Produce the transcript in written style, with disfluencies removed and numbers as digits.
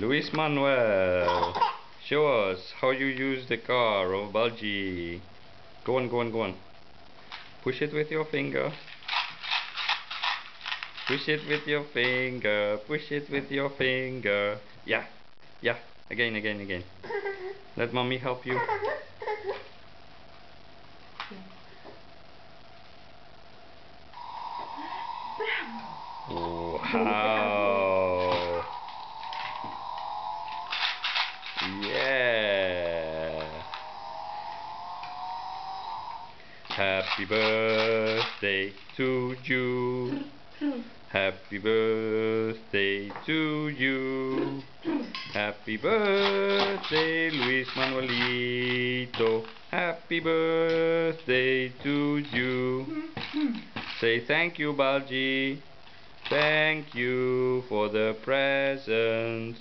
Luis Manuel, show us how you use the car of Balji. Go on, go on, go on. Push it with your finger. Push it with your finger. Push it with your finger. Yeah, yeah. Again, again, again. Let mommy help you. Wow. Yeah. Happy birthday to you. Happy birthday to you. Happy birthday, Luis Manuelito. Happy birthday to you. Say thank you, Balji. Thank you for the presents.